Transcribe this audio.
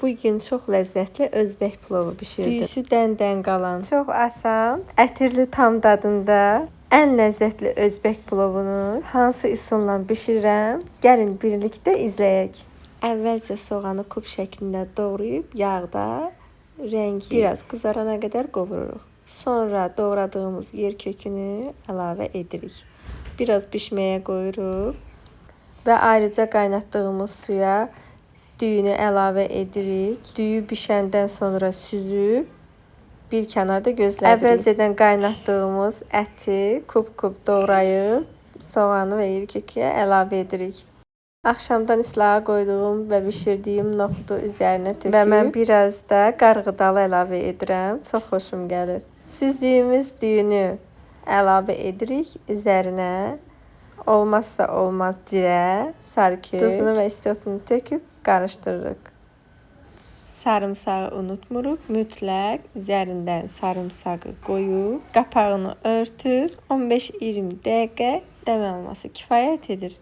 Bu gün çox ləzzətli özbək plovu bişirdim. Düyüsü dən qalan, çox asan, ətirli tam dadında ən ləzzətli özbək plovunu hansı üsulla bişirirəm? Gəlin birlikdə izləyək. Əvvəlcə soğanı kub şəklində doğrayıb yağda rəngi biraz qızarana qədər qovururuq. Sonra doğradığımız yer kökünü əlavə edirik. Biraz bişməyə qoyuruq və ayrıca qaynatdığımız suya düyünü əlavə edirik. Düyü bişəndən sonra süzüb bir kənarda gözlədirik. Əvvəlcədən qaynatdığımız əti kub-kub doğrayıb soğanı və yer köküyə əlavə edirik. Axşamdan islaha qoyduğum və bişirdiyim noxudu üzərinə töküb və mən biraz da qarğıdalı əlavə edirəm. Çox xoşum gəlir. Süzdüyümüz düyünü əlavə edirik üzərinə. Olmazsa olmaz cirə, sarı kök, duzunu və istiotunu töküb qarışdırırıq. Sarımsağı unutmuruq. Mütləq üzərindən sarımsağı qoyub qapağını örtüb 15-20 dəqiqə dəm alması kifayət edir.